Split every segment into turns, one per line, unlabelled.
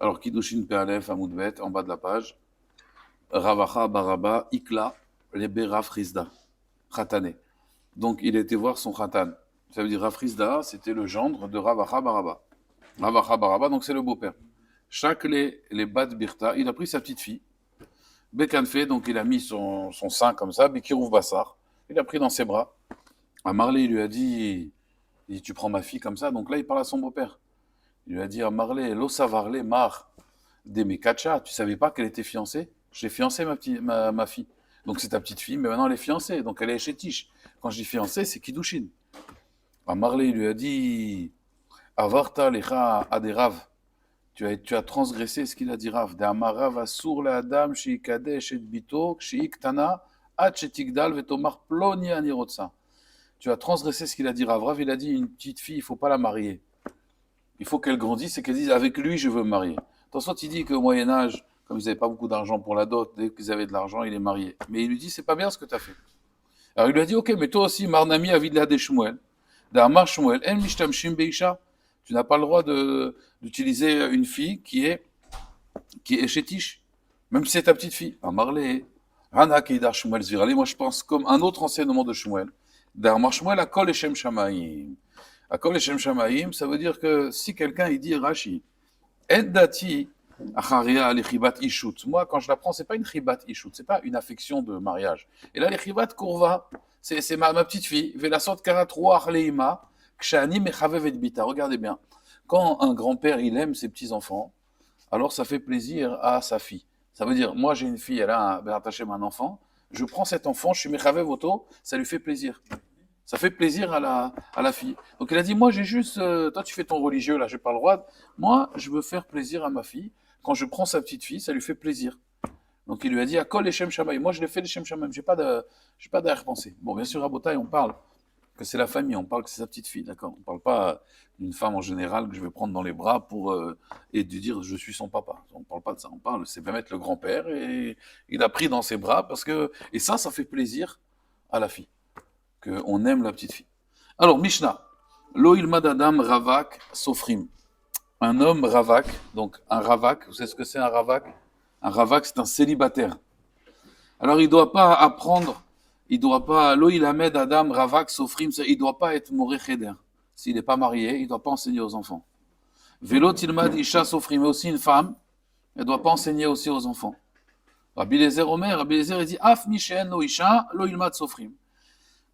Alors, Kiddushin Pe'alef Amoudbet, en bas de la page. Ravacha Baraba Ikla Lebe Rav Rizda, Khatane. Donc, il était voir son Khatan. Ça veut dire Rav Rizda, c'était le gendre de Ravacha Baraba. Ravacha Baraba, donc c'est le beau-père. Chaque les Bat Birta, il a pris sa petite fille. Bekanfe, donc il a mis son sein comme ça, Bekirouf Bassar. Il a pris dans ses bras. À Marley, il lui a dit, tu prends ma fille comme ça. Donc là, il parle à son beau-père. Il lui a dit à Marley, lo savarle mar de Mekacha, tu savais pas qu'elle était fiancée? J'ai fiancé ma fille. Donc c'est ta petite fille, mais maintenant elle est fiancée, donc elle est chez Tish. Quand je dis fiancée, c'est Kiddushin. À Marley, il lui a dit, avarta lecha aderav. Tu as transgressé ce qu'il a dit Rav. D'amarav asur le adam sheikadesh et bito, sheiktana, at shetigdal vetomar ploni anirotsa. Tu as transgressé ce qu'il a dit Rav. Rav, il a dit une petite fille, il ne faut pas la marier. Il faut qu'elle grandisse et qu'elle dise avec lui, je veux me marier. Attention, il dit qu'au Moyen-Âge, comme ils n'avaient pas beaucoup d'argent pour la dot, dès qu'ils avaient de l'argent, il est marié. Mais il lui dit, c'est pas bien ce que tu as fait. Alors il lui a dit, ok, mais toi aussi, Marnami avid la de Shmuel. D'Amar Shmuel, en mishtamshim beisha. Tu n'as pas le droit d'utiliser une fille qui est chétiche, même si c'est ta petite fille. Amarle, Hana Keidar Shmuel Zvirali, moi je pense comme un autre enseignement de Shmuel. D'Amar Shmuel, Akol Eshem Shamaim. Akol Eshem Shamaim, ça veut dire que si quelqu'un il dit Rashi, Eddati Acharia Alichibat Ishut. Moi, quand je la prends, c'est pas une Chibat Ishut, c'est pas une affection de mariage. Et là, les Chibat Kurva, c'est ma petite fille. Velasot Karatroa Arleima, Kshani Mechavevet Bita. Regardez bien. Quand un grand-père, il aime ses petits-enfants, alors ça fait plaisir à sa fille. Ça veut dire, moi j'ai une fille, elle a attaché un enfant, je prends cet enfant, je suis Mechavev Voto, ça lui fait plaisir. Ça fait plaisir à la fille. Donc il a dit, moi j'ai juste, toi tu fais ton religieux, là j'ai pas le droit. Moi je veux faire plaisir à ma fille. Quand je prends sa petite fille, ça lui fait plaisir. Donc il lui a dit, Akol et Shem Shamaï. Moi je l'ai fait les Shem Shamaï, j'ai pas d'arrière-pensée. Bon, bien sûr, à Botaï, on parle que c'est la famille, on parle que c'est sa petite fille, d'accord? On parle pas d'une femme en général que je vais prendre dans les bras et de dire je suis son papa. On parle pas de ça, on parle, c'est bien mettre le grand-père et il a pris dans ses bras et ça fait plaisir à la fille, qu'on aime la petite fille. Alors, Mishnah, Lo ilmad adam ravak sofrim. Un homme ravak, donc un ravak, vous savez ce que c'est un ravak? Un ravak, c'est un célibataire. Alors, il ne doit pas apprendre, il ne doit pas, Lo ilamed adam ravak sofrim, il ne doit pas être moré cheder. S'il n'est pas marié, il ne doit pas enseigner aux enfants. Velo tilmad isha sofrim, mais aussi une femme, elle ne doit pas enseigner aussi aux enfants. Rabbi Eliezer Omer, Rabbi Eliezer, il dit, Af mishen no isha, lo ilmad sofrim.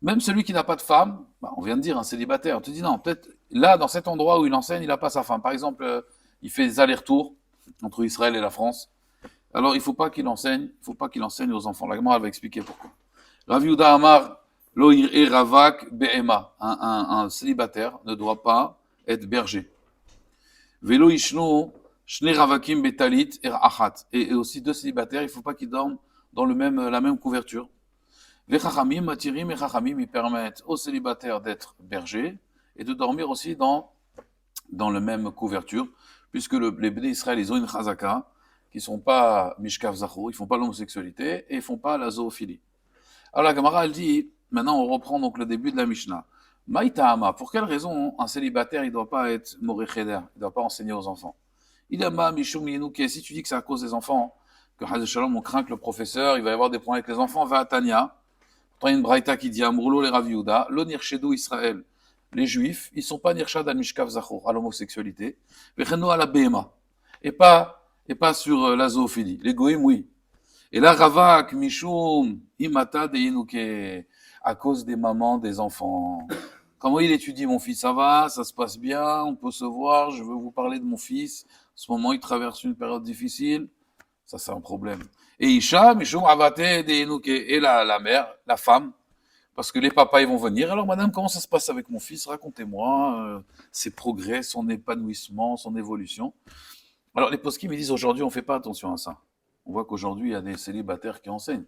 Même celui qui n'a pas de femme, on vient de dire un célibataire, on te dit non, peut-être là, dans cet endroit où il enseigne, il n'a pas sa femme. Par exemple, il fait des allers-retours entre Israël et la France. Alors, il ne faut pas qu'il enseigne aux enfants. La Gemara va expliquer pourquoi. Rav Yehuda Amar, lo ir'e ravak be'ema. Un célibataire ne doit pas être berger. Velo ishnu shne ravakim betalit er achat. Et aussi deux célibataires, il ne faut pas qu'ils dorment dans la même couverture. Les chachamim, matirim et chachamim, ils permettent aux célibataires d'être bergers et de dormir aussi dans la même couverture, puisque les Bnei Israël, ils ont une chazaka, qui ne sont pas mishkav zachou, ils ne font pas l'homosexualité et ils ne font pas la zoophilie. Alors la Gemara, elle dit, maintenant on reprend donc le début de la Mishnah. Maïtahama, pour quelle raison un célibataire, il ne doit pas être moré cheder, il ne doit pas enseigner aux enfants? Idama mishum yinouké, si tu dis que c'est à cause des enfants, que Haz Shalom, on craint que le professeur, il va y avoir des problèmes avec les enfants, va à Tania. Il y a une braïta qui dit Amroulo les Rav Yehuda, lo nirshedou Israël. Les juifs, ils ne sont pas nirshad al mishkav zachor, à l'homosexualité, vecheno à la béma, et pas sur la zoophilie. Les goïms, oui. Et là, ravak, mishum, imata de yinuke, à cause des mamans des enfants. Comment il étudie mon fils? Ça va, ça se passe bien, on peut se voir, je veux vous parler de mon fils. En ce moment, il traverse une période difficile. Ça, c'est un problème. Et Isha, Mishum Avate de et la mère, la femme, parce que les papas, ils vont venir. Alors, madame, comment ça se passe avec mon fils? Racontez-moi ses progrès, son épanouissement, son évolution. Alors, les poskim, ils disent aujourd'hui, on ne fait pas attention à ça. On voit qu'aujourd'hui, il y a des célibataires qui enseignent.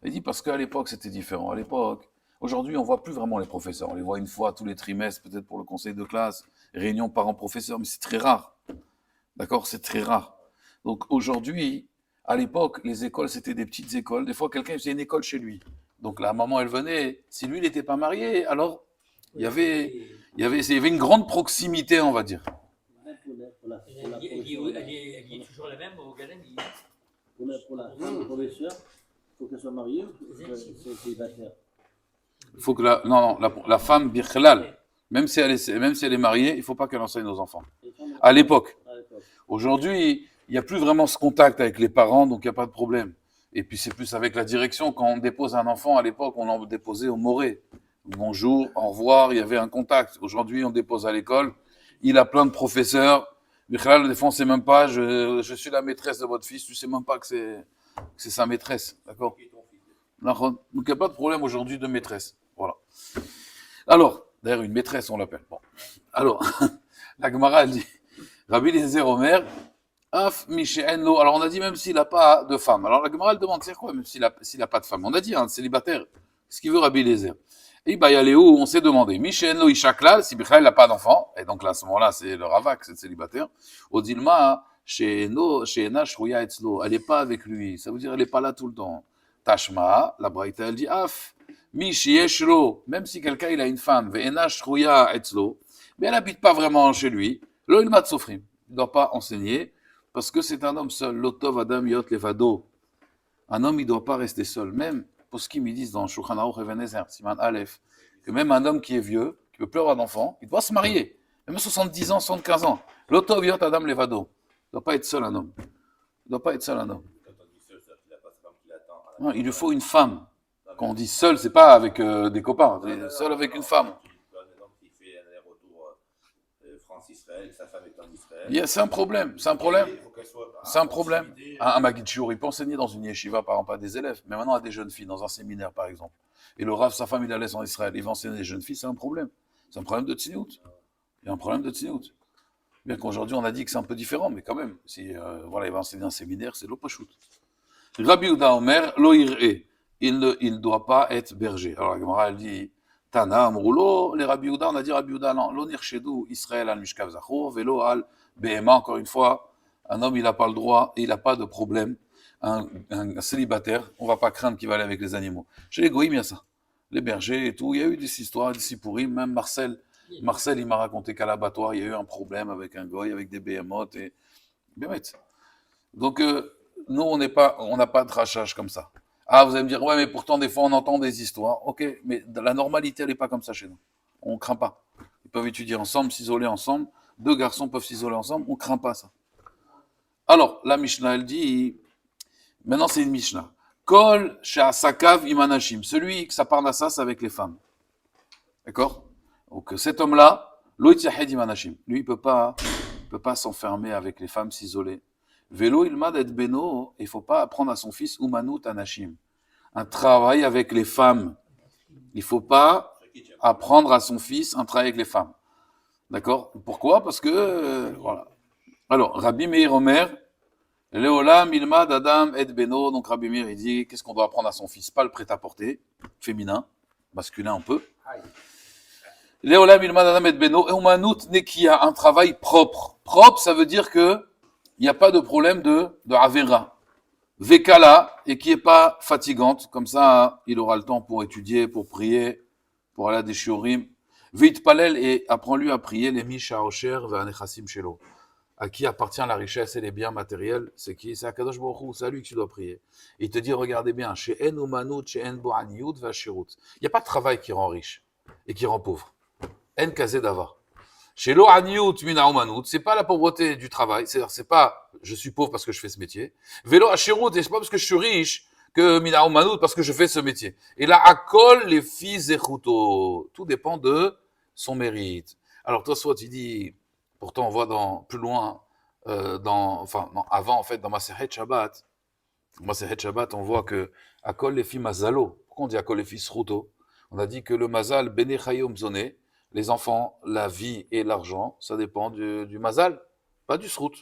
Il dit parce qu'à l'époque, c'était différent. À l'époque, aujourd'hui, on ne voit plus vraiment les professeurs. On les voit une fois tous les trimestres, peut-être pour le conseil de classe, réunion parents-professeurs, mais c'est très rare. D'accord? C'est très rare. Donc aujourd'hui, à l'époque, les écoles, c'était des petites écoles. Des fois, quelqu'un faisait une école chez lui. Donc la maman, elle venait. Si lui, il n'était pas marié, alors il y avait une grande proximité, on va dire.
Elle est toujours la même au Galen.
Pour la femme, le professeur, il faut qu'elle soit mariée ou c'est célibataire?
Il faut que la femme bichlal, même si elle est mariée, il ne faut pas qu'elle enseigne aux enfants. À l'époque. Aujourd'hui, il n'y a plus vraiment ce contact avec les parents, donc il n'y a pas de problème. Et puis c'est plus avec la direction. Quand on dépose un enfant, à l'époque, on l'en déposait au moré. Bonjour, au revoir, il y avait un contact. Aujourd'hui, on dépose à l'école. Il a plein de professeurs. Bichlal, des fois, on ne sait même pas, je suis la maîtresse de votre fils, tu ne sais même pas que c'est sa maîtresse. D'accord? Donc il n'y a pas de problème aujourd'hui de maîtresse. Voilà. Alors, d'ailleurs, une maîtresse, on l'appelle. Bon. Alors, la Gemara, elle dit, Rabbi Eliezer Omer, Af Mishéenlo. Alors, on a dit même s'il n'a pas de femme. Alors, la Gemara, elle demande, c'est quoi, même s'il n'a pas de femme? On a dit, célibataire. Ce qu'il veut, Rabbi Eliezer. Et bah, il y a les où on s'est demandé, Mishéenlo Ishaklal, si Bichal n'a pas d'enfant, et donc là, à ce moment-là, c'est le Ravak, c'est le célibataire. Odilma, chez Ena Shrouya Etzlo, elle n'est pas avec lui. Ça veut dire, elle n'est pas là tout le temps. Tashma, la Braïta, elle dit, Af, Mishiyeshlo, même si quelqu'un, il a une femme, Ve'ena Shrouya Etzlo, mais elle n'habite pas vraiment chez lui, Lo Ilmat Sofrim, il ne doit pas enseigner, parce que c'est un homme seul. Lotov Adam Yot Levado. Un homme, il ne doit pas rester seul. Même, pour ce qu'ils me disent dans Shulchan Aruch Even Ezer, Siman Aleph, que même un homme qui est vieux, qui ne peut plus avoir d'enfant, il doit se marier. Même 70 ans, 75 ans. Lotov Yot Adam Levado. Il ne doit pas être seul, un homme. Il ne doit pas être seul, un homme. Non, il lui faut une femme. Quand on dit seul, c'est pas avec des copains, c'est seul avec une femme. C'est un problème, c'est un problème. C'est un problème. Un Maguid Shiur, il peut enseigner dans une yeshiva, par exemple, à des élèves, mais maintenant à des jeunes filles, dans un séminaire, par exemple. Et le Rav, sa femme, il la laisse en Israël, il va enseigner des jeunes filles, c'est un problème. C'est un problème de tzniut. Il y a un problème de tzniut. Bien qu'aujourd'hui, on a dit que c'est un peu différent, mais quand même, si voilà, il va enseigner un séminaire, c'est l'opachut. Rabbi Yehuda Omer, lo ir'e. Il ne doit pas être berger. Alors la Gemara, elle dit, Tana, Amroulo, les Rabbi Yehuda, on a dit Rabbi Yehuda, non, lo nirshedou, Israël al mishkav zachor, velo al behema, encore une fois, un homme, il n'a pas le droit, et il n'a pas de problème. Un célibataire, on ne va pas craindre qu'il va aller avec les animaux. Chez les goïms, il y a ça. Les bergers et tout, il y a eu des histoires, des sipourim, même Marcel, il m'a raconté qu'à l'abattoir, il y a eu un problème avec un goï, avec des behemoths, et bien bête. Donc, nous, on n'a pas de rachage comme ça. Ah, vous allez me dire, ouais, mais pourtant, des fois, on entend des histoires. Ok, mais la normalité, elle n'est pas comme ça chez nous. On ne craint pas. Ils peuvent étudier ensemble, s'isoler ensemble. Deux garçons peuvent s'isoler ensemble. On ne craint pas ça. Alors, la Mishnah, elle dit, maintenant, c'est une Mishnah. Kol she'asakav imanashim. Celui qui s'aparnassas avec les femmes. D'accord? Donc, cet homme-là, lo yityahed imanashim. Lui, il ne peut pas s'enfermer avec les femmes, s'isoler. Vélo ilmad et beno, il ne faut pas apprendre à son fils Umanut Anashim. Un travail avec les femmes. Il ne faut pas apprendre à son fils un travail avec les femmes. D'accord? Pourquoi? Parce que, voilà. Alors, Rabbi Meir Omer, Leolam ilmad Adam et beno, donc Rabbi Meir, il dit, qu'est-ce qu'on doit apprendre à son fils? Pas le prêt-à-porter, féminin, masculin un peu. Leolam ilmad Adam et beno, et Umanut Nekia, un travail propre. Propre, ça veut dire que il n'y a pas de problème de Avera. Vekala, et qui n'est pas fatigante, comme ça, il aura le temps pour étudier, pour prier, pour aller à des shiurim. Veitpalel, et apprends-lui à prier, les Misha Osher, Ve'anechassim Shelo. À qui appartient la richesse et les biens matériels? C'est qui? C'est Akadosh Baruch Hu, c'est à lui que tu dois prier. Il te dit, regardez bien, chez En Umanut, chez En Bo'aniyut, Va'ashirut. Il n'y a pas de travail qui rend riche et qui rend pauvre. En Kazé Davar. Chez Lo Aniyut Mina Umanut, c'est pas la pauvreté du travail, c'est pas je suis pauvre parce que je fais ce métier. Velo Ashirut, et c'est pas parce que je suis riche que Mina Umanut parce que je fais ce métier. Et là, Akol les fils Echuto, tout dépend de son mérite. Alors toi, soit tu dis, pourtant on voit plus loin, avant en fait dans Masechet Shabbat, on voit que Akol les filles Mazalo. Pourquoi on dit Akol les fils Ruto? On a dit que le Mazal Bene Chayom Zoné. Les enfants, la vie et l'argent, ça dépend du mazal, pas du srout.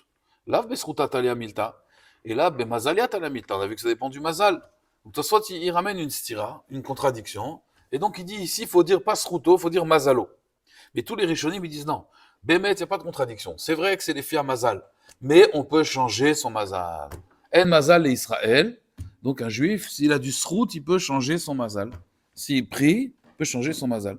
Là, besrouta talia milta. Et là, bemazalia talia milta. On a vu que ça dépend du mazal. Donc, soit il ramène une stira, une contradiction. Et donc, il dit ici, il faut dire pas srouto, il faut dire mazalo. Mais tous les rishonim, ils disent non. Bémet, il n'y a pas de contradiction. C'est vrai que c'est les filles à mazal. Mais on peut changer son mazal. En mazal et Israël. Donc, un juif, s'il a du srout, il peut changer son mazal. S'il prie, il peut changer son mazal.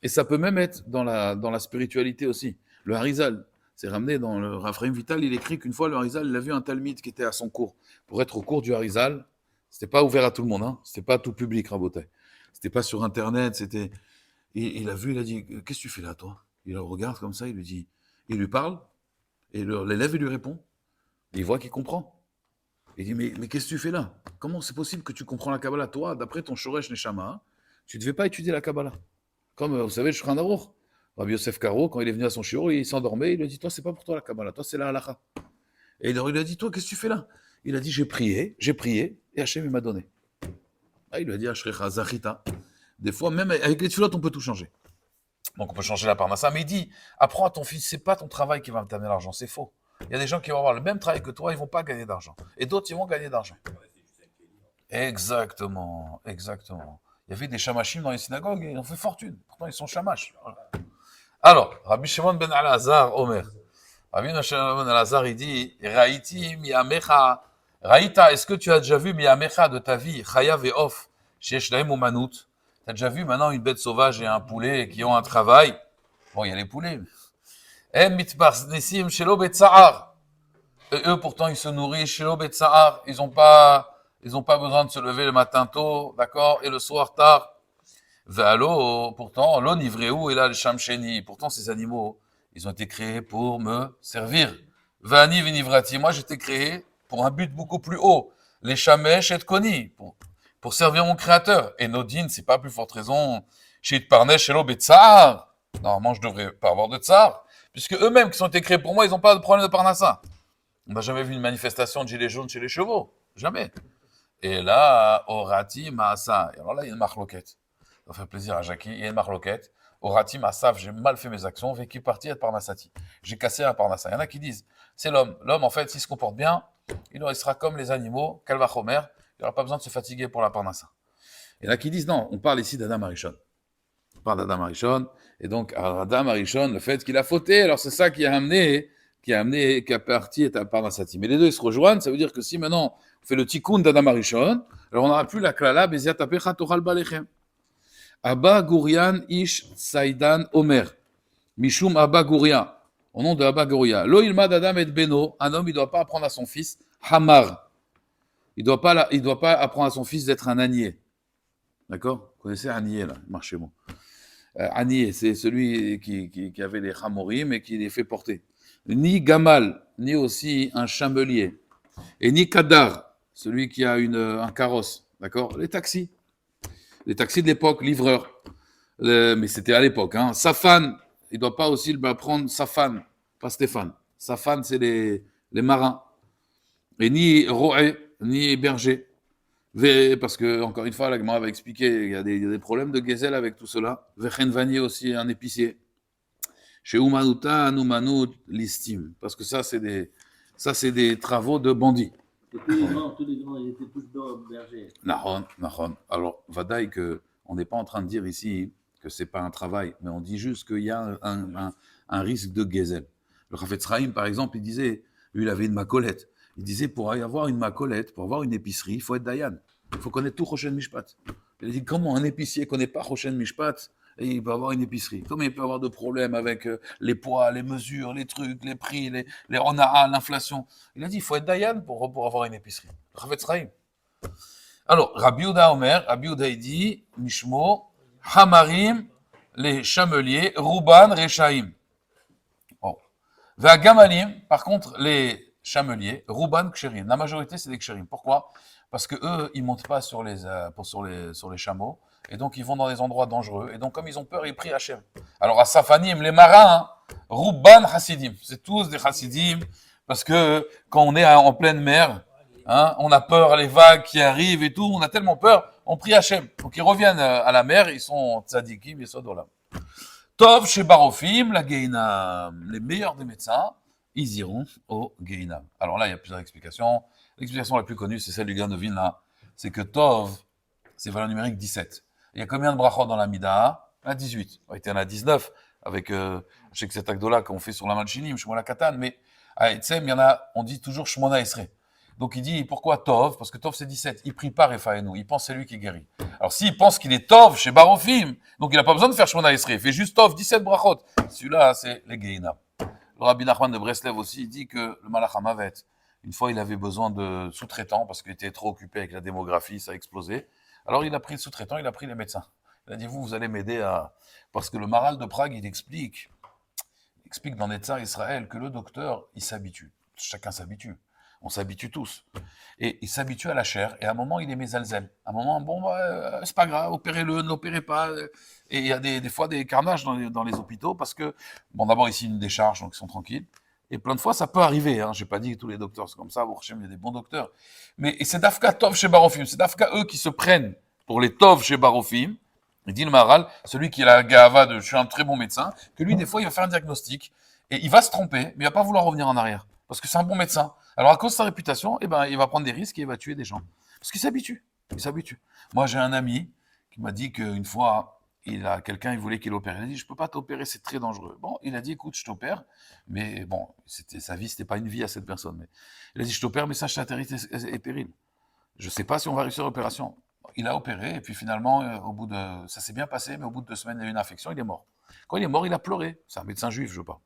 Et ça peut même être dans la spiritualité aussi. Le Harizal, C'est ramené dans le Raphaïm Vital, il écrit qu'une fois le Harizal, il a vu un Talmide qui était à son cours. Pour être au cours du Harizal, c'était pas ouvert à tout le monde, hein. C'était pas tout public, Rabotai. C'était pas sur Internet, c'était... Il a vu, il a dit, qu'est-ce que tu fais là, toi? Il le regarde comme ça, il lui dit, il lui parle, et l'élève, il lui répond. Et il voit qu'il comprend. Il dit, mais qu'est-ce que tu fais là? Comment c'est possible que tu comprends la Kabbalah? Toi, d'après ton Shoresh Neshama, tu ne devais pas étudier la Kabbalah. Comme, vous savez, le Shulchan Aruch. Rabbi Yosef Karo, quand il est venu à son shiur, il s'endormait, il lui a dit, toi, c'est pas pour toi la Kabbalah, toi, c'est la halakha. Et il lui a dit, toi, qu'est-ce que tu fais là? Il a dit, j'ai prié, et Hachem, il m'a donné. Ah, il lui a dit, Ashrecha Zachita. Des fois, même avec les tfilotes, on peut tout changer. Donc, on peut changer la parnassa. Mais il dit, apprends à ton fils, c'est pas ton travail qui va t'amener l'argent, c'est faux. Il y a des gens qui vont avoir le même travail que toi, ils vont pas gagner d'argent. Et d'autres, ils vont gagner d'argent. Exactement. Il y avait des chamachim dans les synagogues, et ils ont fait fortune. Pourtant, ils sont chamash. Voilà. Alors, Rabbi Shimon ben Elazar, Omer. Rabbi Shimon ben Elazar, il dit, Raïti miyamecha. Raïta, est-ce que tu as déjà vu miyamecha de ta vie, chayav et off, sheyesh lahem umanout? Tu as déjà vu maintenant une bête sauvage et un poulet qui ont un travail? Bon, il y a les poulets. Em mitparsnesim shelo betzahar. Et eux, pourtant, ils se nourrissent shelo betzahar. Ils n'ont pas besoin de se lever le matin tôt, d'accord, et le soir tard. Ve'alo, pourtant, l'on ivreou et là le shamsheni. Pourtant, ces animaux, ils ont été créés pour me servir. Ve'ani v'nivrati. Moi, j'étais créé pour un but beaucoup plus haut. Les shamesh et koni. Pour servir mon créateur. Et Nodine, c'est pas plus forte raison. Shit parnesh shelo betzahar. Normalement, je devrais pas avoir de tsar. Puisque eux-mêmes qui sont été créés pour moi, ils n'ont pas de problème de parnassa. On n'a jamais vu une manifestation de gilets jaunes chez les chevaux. Jamais. Et là, Orati Maasa. Et alors là, il y a une marloquette. Ça fait plaisir à Jackie. Il y a une marloquette. Orati Maasa, j'ai mal fait mes actions. Vécu parti à Parnassati. J'ai cassé un Parnassa. Il y en a qui disent, c'est l'homme. L'homme, en fait, s'il se comporte bien, il sera comme les animaux. Kalva Chomer. Il n'aura pas besoin de se fatiguer pour la Parnassa. Il y en a qui disent, non, on parle ici d'Adam Arishon. On parle d'Adam Arishon. Et donc, Adam Arishon, le fait qu'il a fauté, alors c'est ça qui a parti à Parnassati. Mais les deux, ils se rejoignent. Ça veut dire que si maintenant, on fait le tikkun d'Adam Arishon, alors on n'aura plus la klala, Beziat Apecha Tochal Balechem. Abba Gourian Ish Saïdan Omer. Mishum Abba Gouria. Au nom de Abba Gouria. Lo Ilmad Adam et Beno. Un homme, il ne doit pas apprendre à son fils Hamar. Il ne doit pas apprendre à son fils d'être un ânier. D'accord? Vous connaissez ânier, là? Marchez-moi. Anier, c'est celui qui avait les chamorim et qui les fait porter. Ni gamal, ni aussi un chamelier. Et ni kadar, celui qui a un carrosse. D'accord? Les taxis de l'époque, livreurs. Mais c'était à l'époque. Hein. Safan, il ne doit pas aussi prendre Safan, pas Stéphane. Safan, c'est les marins. Et ni roé, ni berger. Parce que, encore une fois, la Gemara va expliquer, il y a des problèmes de gezel avec tout cela. Vechenvani aussi, un épicier. Chez Umanuta, Numanu, l'istime. Parce que ça, c'est des travaux de bandits.
Tous les grands, ils étaient tous bergers.
Nahon. Alors, vadaï que on n'est pas en train de dire ici que c'est pas un travail, mais on dit juste qu'il y a un risque de gezel. Le Chafetz Chaim, par exemple, il disait, lui, il avait une macolette. Il disait, pour avoir une macolette, pour avoir une épicerie, il faut être Dayan. Il faut connaître tout Choshen Mishpat. Il a dit, comment un épicier ne connaît pas Choshen Mishpat et il peut avoir une épicerie? Comment il peut avoir de problèmes avec les poids, les mesures, les trucs, les prix, les onaa, l'inflation? Il a dit, il faut être Dayan pour avoir une épicerie. Chafetz Chaim. Alors, Rabbi Yehuda Omer, Rabbi Yehuda il dit, Mishmo, Hamarim, les chameliers, Ruban, Rechaim. Bon. Gamalim, par contre, les chameliers, Ruban Ksherim. La majorité, c'est des Ksherim. Pourquoi? Parce que eux, ils montent pas sur les chameaux, et donc ils vont dans des endroits dangereux. Et donc, comme ils ont peur, ils prient Hachem. Alors, à Safanim, les marins, Ruban Hasidim. C'est tous des Hasidim, parce que quand on est en pleine mer, on a peur, les vagues qui arrivent et tout, on a tellement peur, on prie Hachem. Donc, ils reviennent à la mer, ils sont tzadikim et sodolam. Tov chez Barofim, la Geinam, les meilleurs des médecins, ils iront au Geinam. Alors là, il y a plusieurs explications. L'explication la plus connue, c'est celle du Gaon de Vilna. C'est que Tov, c'est valeur numérique 17. Il y a combien de brachot dans la Mida? 18. Il y en a 19 avec, je sais que c'est Agdola qu'on fait sur la Malchinim, Shmola Katan, mais à Etzem, il y en a, on dit toujours Shmona Esrei. Donc il dit, pourquoi Tov? Parce que Tov c'est 17. Il prie pas Refaenu, il pense c'est lui qui guérit. Alors s'il pense qu'il est Tov chez Barofim, donc il n'a pas besoin de faire Shmona Esrei, il fait juste Tov, 17 brachot. Celui-là, c'est les Geinam. Le Rabbi Nachman de Breslev aussi, il dit que le Malach HaMavet, une fois, il avait besoin de sous-traitants parce qu'il était trop occupé avec la démographie, ça a explosé. Alors, il a pris le sous-traitant, il a pris les médecins. Il a dit, vous allez m'aider à... Parce que le Maral de Prague, il explique dans Netzar Israël que le docteur, il s'habitue. Chacun s'habitue. On s'habitue tous. Et il s'habitue à la chair. Et à un moment, il est mésalzel. À un moment, bon, c'est pas grave, opérez-le, n'opérez pas. Et il y a des fois des carnages dans les hôpitaux parce que, bon, d'abord, ici, une décharge, donc ils sont tranquilles. Et plein de fois, ça peut arriver. Hein. Je n'ai pas dit que tous les docteurs sont comme ça. Il y a des bons docteurs. Mais et c'est Dafka Tov chez Barofim. C'est Dafka eux qui se prennent pour les Tov chez Barofim. Il dit le Maharal, celui qui a la gava de je suis un très bon médecin, que lui, des fois, il va faire un diagnostic et il va se tromper, mais il va pas vouloir revenir en arrière. Parce que c'est un bon médecin. Alors, à cause de sa réputation, eh ben, il va prendre des risques et il va tuer des gens. Parce qu'il s'habitue. Il s'habitue. Moi, j'ai un ami qui m'a dit qu'une fois, quelqu'un, il voulait qu'il opère. Il a dit, je peux pas t'opérer, c'est très dangereux. Bon, il a dit, écoute, je t'opère. Mais bon, sa vie, c'était pas une vie à cette personne. Mais il a dit, je t'opère, mais sache ta terrible et péril. Je sais pas si on va réussir l'opération. Il a opéré, et puis finalement, ça s'est bien passé, mais au bout de 2 semaines, il y a eu une infection, il est mort. Quand il est mort, il a pleuré. C'est un médecin juif, je veux pas.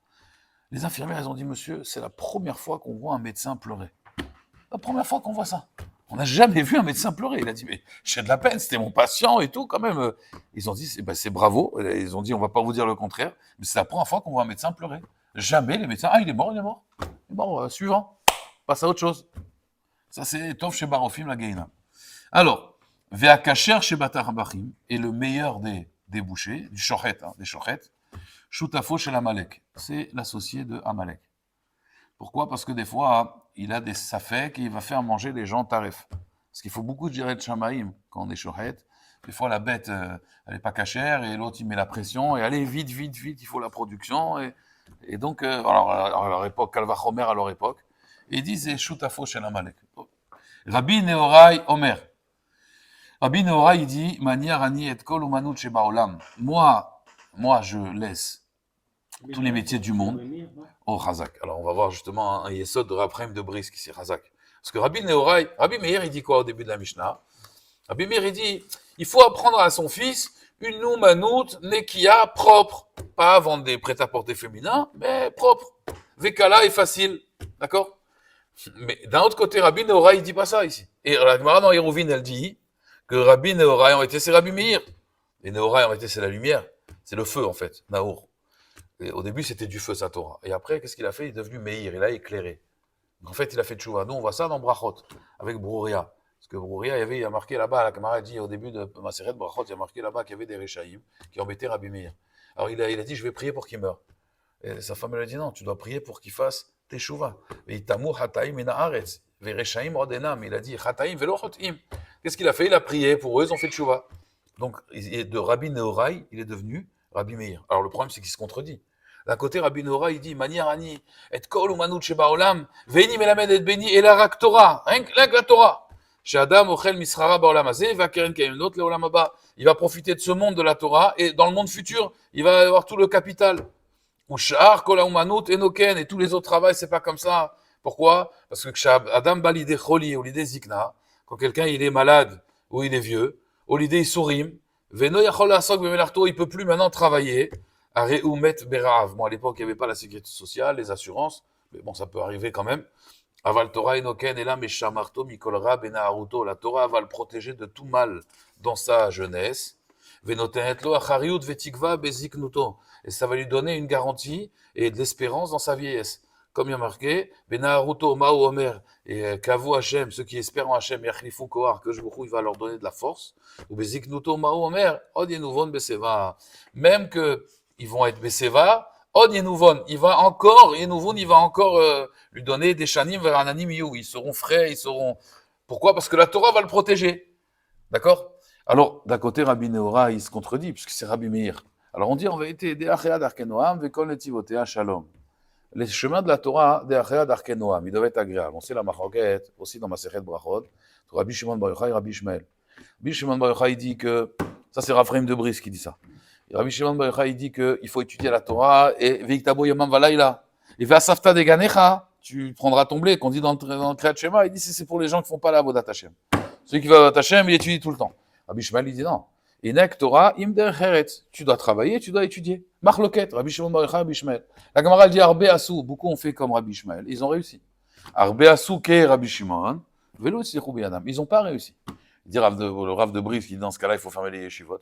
Les infirmières, elles ont dit, monsieur, c'est la première fois qu'on voit un médecin pleurer. La première fois qu'on voit ça. On n'a jamais vu un médecin pleurer. Il a dit, mais j'ai de la peine, c'était mon patient et tout, quand même. Ils ont dit, c'est bravo. Ils ont dit, on va pas vous dire le contraire, mais c'est la première fois qu'on voit un médecin pleurer. Jamais les médecins, il est mort. Il est mort, suivant. Passe à autre chose. Ça, c'est Tov chez Barofim, la Geina. Alors, Ve'akacher chez Batar Habachim est le meilleur des bouchers, du shochet, des shochets. Shutafo chez l'Amalek, c'est l'associé de Amalek. Pourquoi? Parce que des fois, il a des safek et il va faire manger les gens taref. Parce qu'il faut beaucoup de gérer de shamaïm quand on est shochet. Des fois, la bête, elle n'est pas cachère et l'autre, il met la pression et allez, vite, il faut la production. Et donc, alors, à leur époque, Kalvachomer à leur époque, et ils disent, c'est Shutafo chez l'Amalek. Rabbi Nehorai Omer. Rabbi Nehorai, il dit, Maniar ani et kol umanut sheba olam. Moi, je laisse tous les métiers du monde au Chazak. Alors, on va voir justement un yesod de Raphaël de Brisk, ici, Chazak. Parce que Rabbi Meir, il dit quoi au début de la Mishnah? Rabbi Meir, il dit, il faut apprendre à son fils une noumanout nekia propre. Pas vendre des prêt-à-porter féminins, mais propre. Vekala est facile. D'accord? Mais d'un autre côté, Rabbi Nehorai, il dit pas ça ici. Et la Gemara dans Hérouvine, elle dit que Rabbi Nehorai, en réalité, c'est Rabbi Meir. Et Nehorai, en réalité, c'est la lumière. C'est le feu, en fait, Naour. Et au début, c'était du feu, sa Torah. Et après, qu'est-ce qu'il a fait? Il est devenu Meir, il a éclairé. En fait, il a fait tchouva. Nous, on voit ça dans Brachot, avec Brouria. Parce que Brouria, il y a marqué là-bas, la camarade dit au début de Maseret Brachot, il y a marqué là-bas qu'il y avait des Réchaïm qui embêtaient Rabbi Meir. Alors, il a dit, je vais prier pour qu'il meure. Et sa femme, elle a dit, non, tu dois prier pour qu'il fasse teshuva. Et Tamu Hataim ina Aretz. Vereshaim Rodenam. Il a dit, Hataim velo Chotim. Qu'est-ce qu'il a fait? Il a prié pour eux, ils ont fait teshuva. Donc, de Rabbi Nehorai, il est devenu Rabbi Meir. Alors, le problème, c'est qu'il se contredit. D'un côté, Rabbi Nehorai, il dit, Maniar ani, et kol umanut sheba olam, veini melamed et beni, et la rak Torah, rien que la Torah. Chez Adam, ochel misrara baolam hazeh, va keren kaimnot le olam haba. Il va profiter de ce monde de la Torah, et dans le monde futur, il va avoir tout le capital. Ou shar kol umanut enoken, et tous les autres travails, c'est pas comme ça. Pourquoi? Parce que Adam ba l'idée choli, ou l'idée zikna, quand quelqu'un, il est malade, ou il est vieux, ou l'idée isurim, veno yachol asok bemelarto, il peut plus maintenant travailler. Bon, à l'époque, il n'y avait pas la sécurité sociale, les assurances, mais bon, ça peut arriver quand même. Aval Torah enoken elam eshamarto mikolra benaharuto. La Torah va le protéger de tout mal dans sa jeunesse. Venotenetlo achariut vetikva beziknuto. Et ça va lui donner une garantie et de l'espérance dans sa vieillesse. Comme il y a marqué, benaharuto ma'u omer. Et kavu Hashem, ceux qui espèrent en Hashem, yachlifu kohar, que il va leur donner de la force. Ou beziknuto ma'u omer, od yenuvon beseva. Même que ils vont être Beseva, Od Yenuvon, il va encore lui donner des shanim vers un animiou. Ils seront frais, ils seront. Pourquoi? Parce que la Torah va le protéger. D'accord? Alors, d'un côté, Rabbi Nehorai, il se contredit, puisque c'est Rabbi Meir. Alors, on dit en vérité, De'achea d'Arkenoam, Vekol Netivotea Shalom. Les chemins de la Torah, De'achea d'Arkenoam, ils doivent être agréables. On sait la Machoket, aussi dans Masechet Brachot, Rabbi Shimon Bar Yochai, Rabbi Ishmael. Rabbi Shimon Bar Yochai dit que, ça c'est Raphaël de Brisk qui dit ça. Rabbi Shimon Bar Yochai dit qu'il faut étudier la Torah et Ve'iktabo Yomam Valaila. Et Ve'asafta Deganecha, tu prendras ton blé, qu'on dit dans le Kriyat Shema, il dit c'est pour les gens qui ne font pas la Avodat Hashem. Celui qui va à Avodat Hashem, il étudie tout le temps. Rabbi Ishmael, il dit non. Inek Torah imder heret. Tu dois travailler, tu dois étudier. Marloket, Rabbi Shimon Bar Yochai, Rabbi Ishmael. La Gemara dit Arbe Asou. Beaucoup ont fait comme Rabbi Ishmael. Ils ont réussi. Arbe Asou ke Rabbi Shimon. Velo tzlichu biyadam. Ils n'ont pas réussi. Il dit le Rav de Brive qui dit dans ce cas-là, il faut fermer les yeshivot.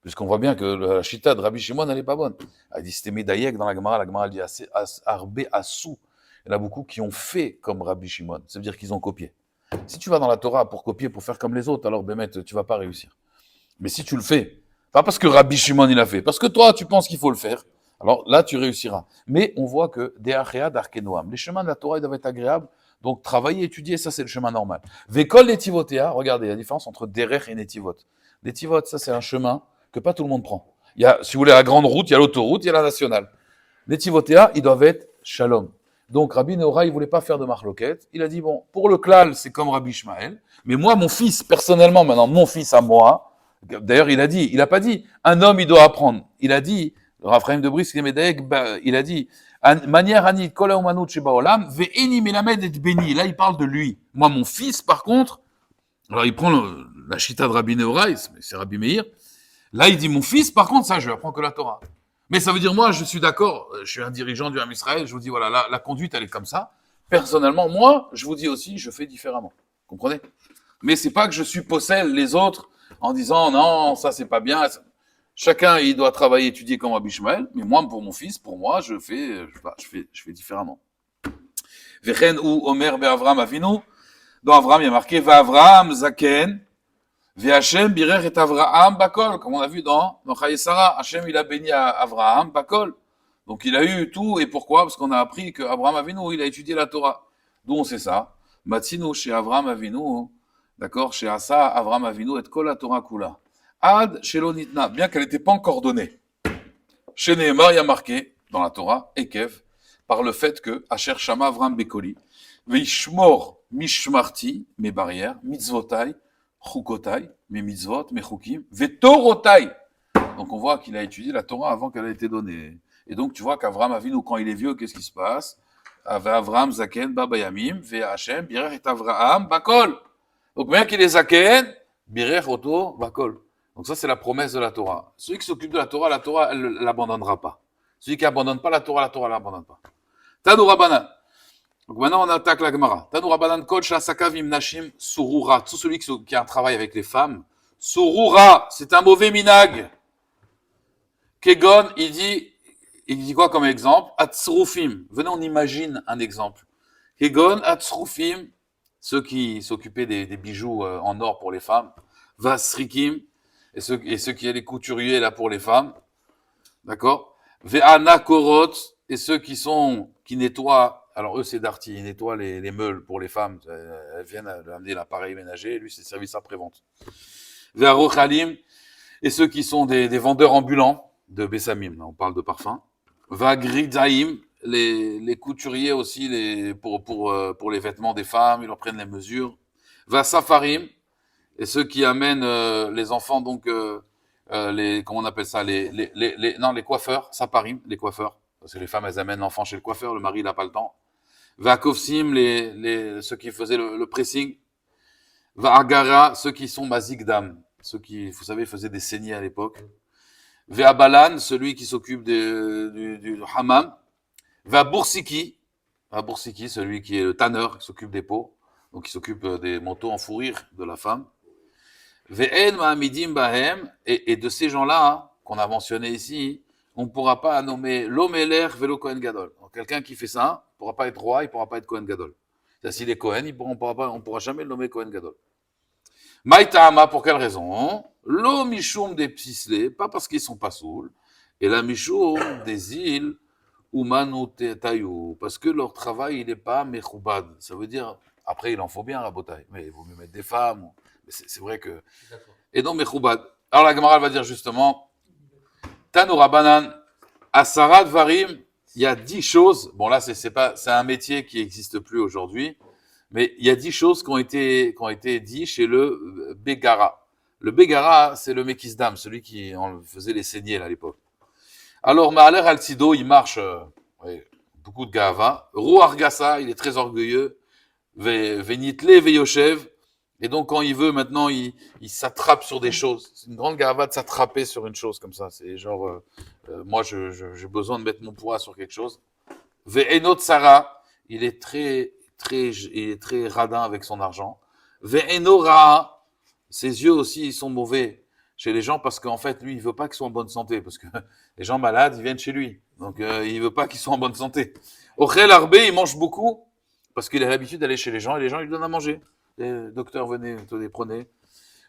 Puisqu'on voit bien que la chita de Rabbi Shimon, elle n'est pas bonne. Elle dit c'était Medayek dans la Gemara dit Arbe Asou. Il y en a beaucoup qui ont fait comme Rabbi Shimon. Ça veut dire qu'ils ont copié. Si tu vas dans la Torah pour copier, pour faire comme les autres, alors Bémet, tu vas pas réussir. Mais si tu le fais, pas parce que Rabbi Shimon il a fait, parce que toi tu penses qu'il faut le faire, alors là tu réussiras. Mais on voit que Deachea d'Arkenoam, les chemins de la Torah ils doivent être agréables, donc travailler, étudier, ça c'est le chemin normal. Vekol Netivotea, regardez la différence entre Derech et Netivot. Netivot, ça c'est un chemin que pas tout le monde prend. Il y a, si vous voulez, la grande route, il y a l'autoroute, il y a la nationale. Netivotea, ils doivent être Shalom. Donc Rabbi Neora, il voulait pas faire de marloquette. Il a dit, bon, pour le klal, c'est comme Rabbi Ishmael. Mais moi, mon fils, personnellement, maintenant, mon fils à moi, d'ailleurs, il a pas dit, un homme, il doit apprendre. Il a dit, le Raphaël de Brice, il a dit, manière anit, kola umanut sheba olam, ve'eni melamed et beni. Là, il parle de lui. Moi, mon fils, par contre, alors il prend la chita de Rabbi Neora, c'est Rabbi Meir. Là, il dit, mon fils, par contre, ça, je apprends que la Torah. Mais ça veut dire, moi, je suis d'accord, je suis un dirigeant du Ham Israël, je vous dis, voilà, la conduite, elle est comme ça. Personnellement, moi, je vous dis aussi, je fais différemment. Comprenez? Mais c'est pas que je suppocèle les autres en disant, non, ça, c'est pas bien. Chacun, il doit travailler, étudier comme Rabbi Ishmael, mais moi, pour mon fils, pour moi, je fais différemment. Vechen ou Omer be Avram Avinu. Dans Avram, il y a marqué, va Avram Zaken. V'Hachem birer et Avraham bakol, comme on a vu dans Chaye Sarah. Hachem, il a béni à Avraham bakol. Donc il a eu tout, et pourquoi? Parce qu'on a appris que Abraham Avinu, il a étudié la Torah. D'où on sait ça? Matzino chez Avraham Avinu, d'accord, chez Asa, Avraham Avinu, et kol la Torah kula. Ad shelo nitna, bien qu'elle n'était pas encore donnée. Chez Nehemar, il y a marqué, dans la Torah, Ekev, par le fait que, Asher Shama Avraham Bekoli, Veishmor Mishmarti, mes barrières, Mitzvotai, Chukotai, mes mitzvot, mes chukim, vetorotai. Donc on voit qu'il a étudié la Torah avant qu'elle ait été donnée. Et donc tu vois qu'Avram Avinu, quand il est vieux, qu'est-ce qui se passe? Avram Zaken Babayamim, Ve Hashem, Birer et Avraham, Bakol. Donc bien qu'il est Zaken, Birer Oto, Bakol. Donc ça c'est la promesse de la Torah. Celui qui s'occupe de la Torah, elle ne l'abandonnera pas. Celui qui n'abandonne pas la Torah ne l'abandonne pas. Tadou Rabbanan. Donc maintenant, on attaque la Gemara. Tanu Rabbanan Kol Shasaka Vim Nashim Surura. Tout celui qui a un travail avec les femmes. Surura, c'est un mauvais minag. Kegon, il dit quoi comme exemple? Atzrufim. Venez, on imagine un exemple. Kegon, Atzrufim, ceux qui s'occupaient des bijoux en or pour les femmes. Vasrikim, et ceux qui étaient les couturiers là pour les femmes. D'accord? Ve'ana Korot, et ceux qui nettoient. Alors eux, c'est Darty, ils nettoient les meules pour les femmes. Elles viennent amener l'appareil ménager. Lui, c'est le service après-vente. Ve'arochalim, et ceux qui sont des vendeurs ambulants de Bessamim. Là, on parle de parfum. Ve'agridaim, les couturiers aussi pour les vêtements des femmes. Ils leur prennent les mesures. Ve'safarim, et ceux qui amènent les enfants, donc comment on appelle ça, les coiffeurs. Saparim, les coiffeurs. Parce que les femmes, elles amènent l'enfant chez le coiffeur, le mari, il n'a pas le temps. Vakovsim, ceux qui faisaient le pressing. Va'agara, ceux qui sont mazigdam, ceux qui, vous savez, faisaient des saignées à l'époque. Ve'abalan, celui qui s'occupe du hammam. Va'boursiki, celui qui est le tanneur, qui s'occupe des peaux, donc qui s'occupe des manteaux en fourrure de la femme. Ve'en ma'amidim bahem, et de ces gens-là, hein, qu'on a mentionné ici, on ne pourra pas nommer l'Omeler Velo Kohen Gadol. Donc, quelqu'un qui fait ça ne pourra pas être roi, il ne pourra pas être Kohen Gadol. S'il est Kohen, on ne pourra jamais le nommer Kohen Gadol. Maïtahama, pour quelle raison? Lo Mishum des Psislé, pas parce qu'ils ne sont pas saouls, et la Mishum des îles Umanu Tayou, parce que leur travail, il n'est pas Mechoubad. Ça veut dire, après, il en faut bien, Rabotai, mais il vaut mieux mettre des femmes. Mais c'est vrai que. D'accord. Et donc Mechoubad. Alors la Gemara va dire justement, Tanu Rabbanan, Asara Dvarim, il y a 10 choses. Bon, là, c'est un métier qui n'existe plus aujourd'hui, mais il y a 10 choses qui ont été dites chez le Begara. Le Begara, c'est le Mekisdam, celui qui faisait les saignées à l'époque. Alors, Maaler Al-Sido, il marche, beaucoup de Gahava. Rouar Gassa, il est très orgueilleux. Venitle Veyoshev, Et donc, quand il veut, maintenant, il s'attrape sur des choses. C'est une grande gava de s'attraper sur une chose comme ça. C'est genre, moi, j'ai besoin de mettre mon poids sur quelque chose. Ve'enot Sarah, il est très radin avec son argent. Ve'eno Ra'a, ses yeux aussi, ils sont mauvais chez les gens parce qu'en fait, lui, il veut pas qu'ils soient en bonne santé parce que les gens malades, ils viennent chez lui. Donc, il veut pas qu'ils soient en bonne santé. Ochel Arbé, il mange beaucoup parce qu'il a l'habitude d'aller chez les gens et les gens, ils lui donnent à manger. Les docteurs, venez, tenez, prenez.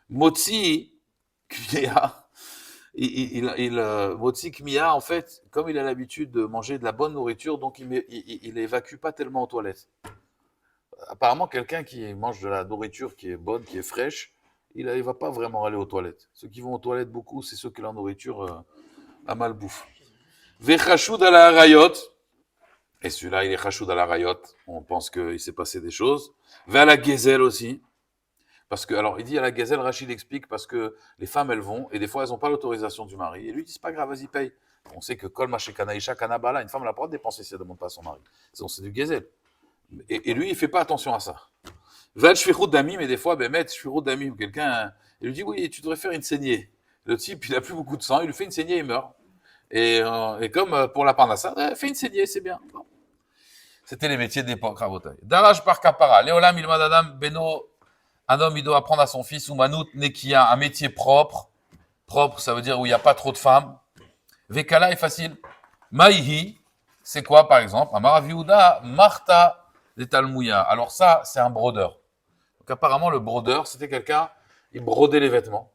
Motzi, Kmiya, Motzi Kmiya, en fait, comme il a l'habitude de manger de la bonne nourriture, donc il évacue pas tellement aux toilettes. Apparemment, quelqu'un qui mange de la nourriture qui est bonne, qui est fraîche, il ne va pas vraiment aller aux toilettes. Ceux qui vont aux toilettes beaucoup, c'est ceux que la nourriture a mal bouffe. Vechachoud à la rayot. Et celui-là, il est chachoud à la rayot. On pense qu'il s'est passé des choses. Vers la gazelle aussi. Parce que, alors, il dit à la gazelle, Rachid explique, parce que les femmes, elles vont, et des fois, elles n'ont pas l'autorisation du mari. Et lui, il dit, c'est pas grave, vas-y, paye. On sait que Kol Maché Kanaïcha Kanabala, une femme n'a pas le droit de dépenser si elle ne demande pas à son mari. C'est du gazelle. Et lui, il fait pas attention à ça. Va shfirout d'ami, mais des fois, ben, mettre shfirout d'ami ou quelqu'un, il lui dit, oui, tu devrais faire une saignée. Le type, il a plus beaucoup de sang, il lui fait une saignée, il meurt. Et comme pour la parnassa, fais une saignée, c'est bien. Bon. C'était les métiers d'époque, Rabotai. Daraj par kapara, Léolam ilmad adam beno, un homme, il doit apprendre à son fils, ou manout nekia, un métier propre. Propre, ça veut dire où il n'y a pas trop de femmes. Vekala est facile. Maïhi, c'est quoi, par exemple? Amaraviouda, Martha, des Talmouya. Alors ça, c'est un brodeur. Donc apparemment, le brodeur, c'était quelqu'un, il brodait les vêtements.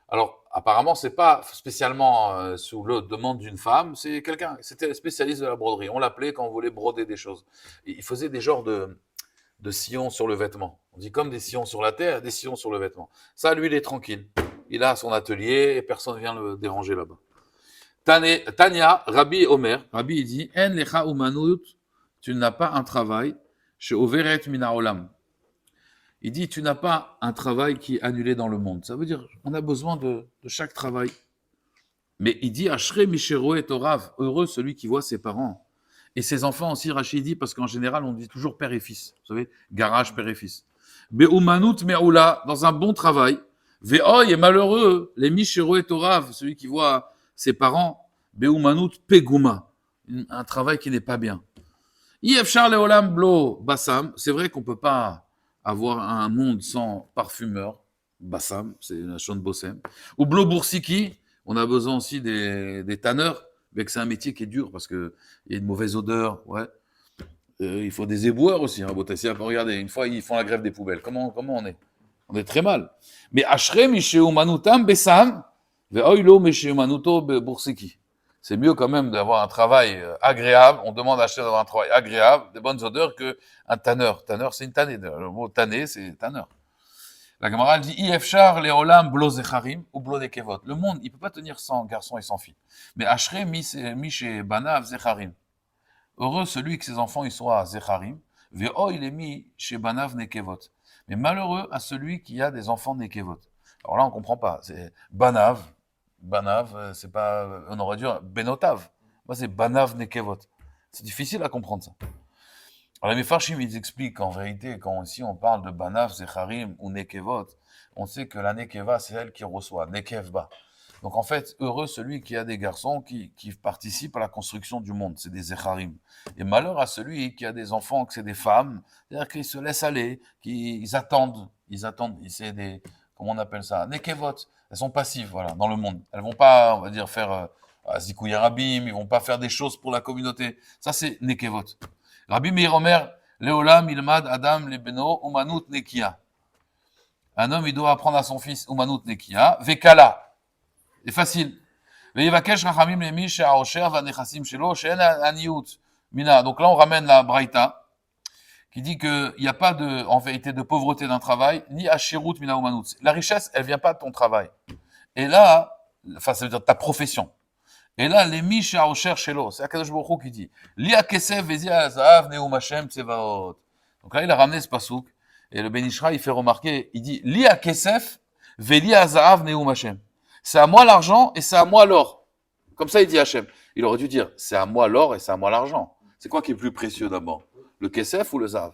Alors apparemment, c'est pas spécialement sous le demande d'une femme, c'est quelqu'un, c'était spécialiste de la broderie. On l'appelait quand on voulait broder des choses. Et il faisait des genres de sillons sur le vêtement. On dit comme des sillons sur la terre, des sillons sur le vêtement. Ça, lui, il est tranquille. Il a son atelier et personne ne vient le déranger là-bas. Tania, Rabbi Omer, Rabbi il dit, En lecha umanut, tu n'as pas un travail chez Overet mina olam. Il dit, tu n'as pas un travail qui est annulé dans le monde. Ça veut dire, on a besoin de chaque travail. Mais il dit, Ashre Mishero et Torav, heureux celui qui voit ses parents. Et ses enfants aussi, Rachid dit, parce qu'en général, on dit toujours père et fils. Vous savez, garage, père et fils. Be'umanut me'oula, dans un bon travail. Ve'oy est malheureux, les Mishero et Torav, celui qui voit ses parents. Be'umanut peguma, un travail qui n'est pas bien. Yefchar le'olam blo bassam, c'est vrai qu'on ne peut pas avoir un monde sans parfumeur. Bassam, c'est la chante bossem. Ou blo boursiki, on a besoin aussi des tanneurs, mais que c'est un métier qui est dur parce qu'il y a une mauvaise odeur. Ouais. Il faut des éboueurs aussi. Hein, regardez, une fois, ils font la grève des poubelles. Comment on est? On est très mal. Mais Ashre Misheu Manutam Bessam, Veoilo Misheu Manuto Boursiki. C'est mieux quand même d'avoir un travail agréable. On demande à acheter d'avoir un travail agréable, de bonnes odeurs, qu'un tanneur. Tanneur, c'est une tannée. Le mot tanné, c'est tanneur. La Gemara dit Ifchar leolam blo zecharim ou blo nekevot. Le monde, il ne peut pas tenir sans garçons et sans filles. Mais Ashre miche banav zecharim. Heureux celui que ses enfants ils soient zecharim. Ve'o il est mis chez banav nekevot. Mais malheureux à celui qui a des enfants nekevot. Alors là, on ne comprend pas. C'est banav. Banav, c'est pas. On aurait dû benotav. Moi, c'est banav nekevot. C'est difficile à comprendre ça. Alors, les Mefarshim, ils expliquent qu'en vérité, quand ici on parle de Banav, Zecharim ou Nekevot, on sait que la Nekeva, c'est elle qui reçoit, Nekevba. Donc en fait, heureux celui qui a des garçons qui participent à la construction du monde, c'est des Zecharim. Et malheur à celui qui a des enfants, que c'est des femmes, c'est-à-dire qu'ils se laissent aller, qu'ils attendent, c'est des, comment on appelle ça, Nekevot, elles sont passives, voilà, dans le monde. Elles vont pas, on va dire, faire Zikou Yarabim, ils vont pas faire des choses pour la communauté. Ça, c'est Nekevot. Rabbi Meir Omer, Leolam ilmad Adam lebeno umanut nekia. Un homme, il doit apprendre à son fils umanut nekia. Vekala. C'est facile. Veyevakesh rachamim lemi she'aosher vanechasim shelo she'en aniyut mina. Donc là, on ramène la braïta qui dit qu'il n'y a pas de, en vérité, de pauvreté d'un travail, ni ashirut mina umanut. La richesse, elle vient pas de ton travail. Et là, enfin, ça veut dire ta profession. Et là, les Misha au cherchelo, c'est Akadosh Baruch Hu qui dit Lia kesef vezia zahav neum Hashem tsevaot. Donc là, il a ramené ce pasouk et le Ben Ishra, il fait remarquer, il dit Lia kesef velia zahav neum Hashem. C'est à moi l'argent et c'est à moi l'or. Comme ça, il dit Hashem. Il aurait dû dire c'est à moi l'or et c'est à moi l'argent. C'est quoi qui est plus précieux d'abord? Le kesef ou le zahav?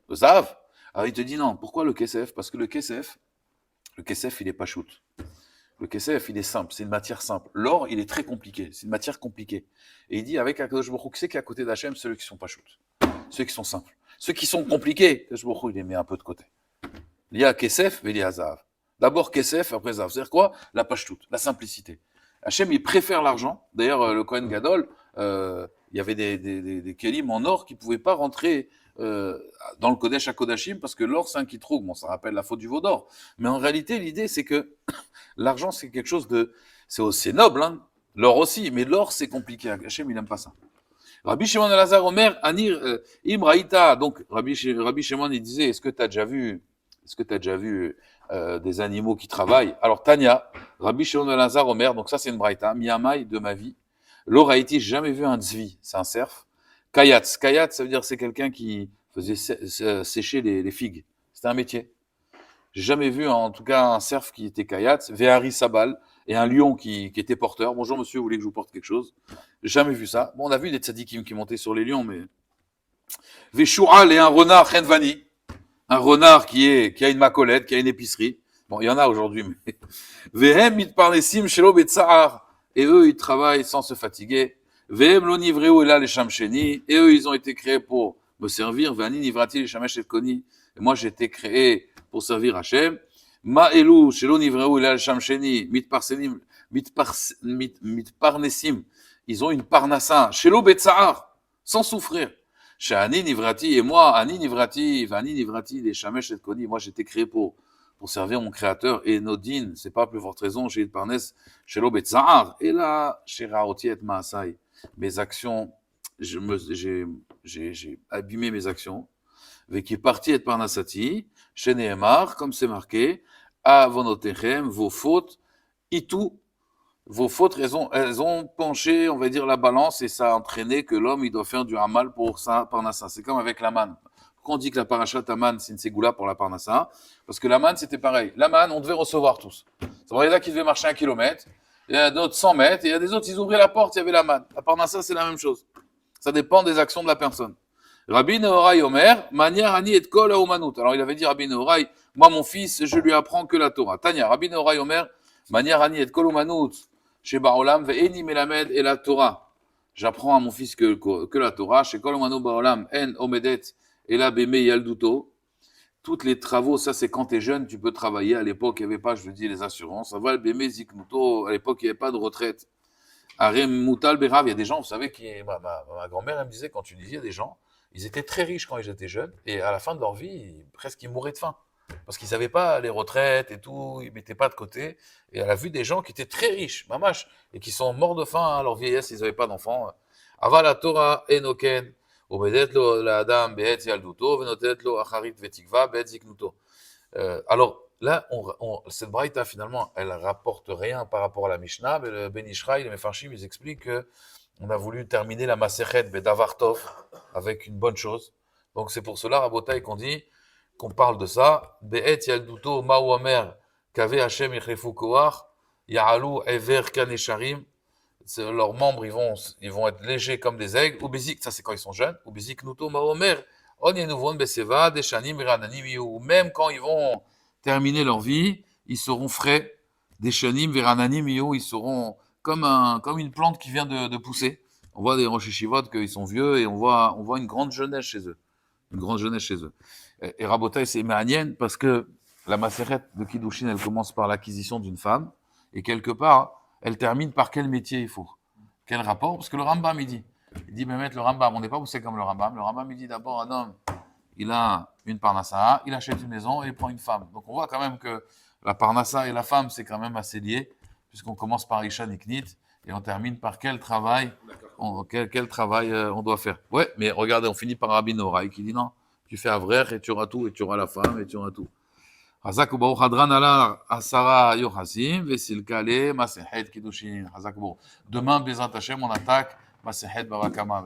Le zahav. Alors il te dit non, pourquoi le kesef? Parce que le kesef, il est pas shoot. Le kesef, il est simple, c'est une matière simple. L'or, il est très compliqué, c'est une matière compliquée. Et il dit avec Akadosh Baruch Hu, qui c'est qu'à côté d'Hachem, ceux qui sont pas shoot, ceux qui sont simples. Ceux qui sont compliqués, Akadosh Baruch Hu, il les met un peu de côté. Il y a kesef et il y a zahav. D'abord kesef, après zahav. C'est-à-dire quoi? La pashtout, la simplicité. Hachem, il préfère l'argent. D'ailleurs, le Kohen Gadol, il y avait des kelim en or qui ne pouvaient pas rentrer dans le Kodesh à Kodashim parce que l'or, c'est un kitroug. Bon, ça rappelle la faute du veau d'or. Mais en réalité, l'idée, c'est que l'argent, c'est quelque chose de... C'est noble, hein. L'or aussi, mais l'or, c'est compliqué. Hachem, il n'aime pas ça. Rabbi Shimon el-Hazar Omer, Anir, Imraïta. Donc, Rabbi Shimon, il disait, est-ce que tu as déjà vu des animaux qui travaillent? Alors, Tania, Rabbi Shimon el-Hazar Omer, donc ça, c'est une braïta, Miyamai de ma vie. L'Oraïti, j'ai jamais vu un tzvi, c'est un cerf. Kayatz, ça veut dire c'est quelqu'un qui faisait sécher les figues. C'était un métier. J'ai jamais vu, en tout cas, un cerf qui était kayatz, Vehari Sabal, et un lion qui était porteur. Bonjour monsieur, vous voulez que je vous porte quelque chose? J'ai jamais vu ça. Bon, on a vu des tzadikim qui montaient sur les lions, mais... Veshual et un renard Chenvani. Un renard qui a une macolette, qui a une épicerie. Bon, il y en a aujourd'hui, mais... Vehem mitparnesim shelo betzahar. Et eux, ils travaillent sans se fatiguer. Vehem lo nivreu ela lesham sheni. Et eux, ils ont été créés pour me servir. Vani nivrati leshamesh et koni. Et moi, j'ai été créé pour servir Hachem. Ma elu shelo nivreu ela lesham sheni. Mitparnesim. Ils ont une parnassa. Shelo betzahar. Sans souffrir. Shani nivrati. Et moi, ani nivrati, vani nivrati leshamesh et koni. Moi, j'ai été créé pour servir mon créateur, et Nodin, c'est pas plus forte raison, j'ai Parnes, chez l'Obetzahar, et là, chez Raoti et Maasai, mes actions, j'ai abîmé mes actions, Veki parti et Parnasati, chez Nehemar, comme c'est marqué, Avonotechem, vos fautes, Itou, vos fautes, elles ont penché, on va dire, la balance, et ça a entraîné que l'homme, il doit faire du Hamal pour ça, Parnassa. C'est comme avec la manne. Pourquoi on dit que la parachat Aman, c'est une ségoula pour la parnassa? Parce que la manne, c'était pareil. La manne, on devait recevoir tous. Ça veut dire qu'il devait marcher 1 kilomètre, il y a d'autres 100 mètres, et il y a des autres, ils ouvraient la porte, il y avait la manne. La parnassa, c'est la même chose. Ça dépend des actions de la personne. Rabbi Nehorai Omer, manière ani et kol haomanut. Alors il avait dit Rabbi Nehorai, moi mon fils, je lui apprends que la Torah. Tania, Rabbi Nehorai Omer, manière ani et kol haomanut, chez Baolam, ve'eni melamed et la Torah. J'apprends à mon fils que la Torah, chez kol haomanut Baolam, en omedet, et là, Bémé Yalduto, tous les travaux, ça c'est quand tu es jeune, tu peux travailler. À l'époque, il n'y avait pas, je veux dire, les assurances. Ça va, le Bémé Ziknuto, à l'époque, il n'y avait pas de retraite. Arem Moutal Berav, il y a des gens, vous savez, ma grand-mère, elle me disait, quand tu disais, il y a des gens, ils étaient très riches quand ils étaient jeunes, et à la fin de leur vie, presque ils mouraient de faim. Parce qu'ils n'avaient pas les retraites et tout, ils ne mettaient pas de côté. Et elle a vu des gens qui étaient très riches, mamash, et qui sont morts de faim à leur vieillesse, ils n'avaient pas d'enfants. Avala Torah Enoken. Alors là, cette braïta finalement, elle rapporte rien par rapport à la Mishnah, mais le Ben Ishraï, les Mefarshim, ils expliquent qu'on a voulu terminer la Masechet Bedavartov avec une bonne chose. Donc c'est pour cela, Rabotai, qu'on parle de ça. Be'et Yalduto Ma'omer Kave Hashem Yechrefu Koach Ya'alu Ever Kanesharim. Leurs membres, ils vont être légers comme des aigles. Ou bézik, ça c'est quand ils sont jeunes. Ou bézik nuto maomer. On y nouveau beseva des shanim verananim. Ou même quand ils vont terminer leur vie, ils seront frais. Des shanim verananim. Ils seront comme une plante qui vient de pousser. On voit des rosh yeshivot qu'ils sont vieux et on voit une grande jeunesse chez eux. Une grande jeunesse chez eux. Et Rabotai, c'est ma'anien parce que la Maseret de Kiddushin, elle commence par l'acquisition d'une femme. Et quelque part, elle termine par quel métier il faut? Quel rapport? Parce que le Rambam, il dit, mais le Rambam, on n'est pas poussé comme le Rambam. Le Rambam, il dit d'abord, un homme, il a une parnassa, il achète une maison et il prend une femme. Donc on voit quand même que la parnassa et la femme, c'est quand même assez lié, puisqu'on commence par Isha Niknit et on termine par quel travail on doit faire. Ouais, mais regardez, on finit par Rabbi Nehorai qui dit non, tu fais Avrer et tu auras tout, et tu auras la femme et tu auras tout. Hazak Baruch Hadran ala Asara Yohasim, Vesilkale, Masehet Kiddushin. Hazak Baruch. Demain, Bezrat Hashem, on attaque Masehet Barakama.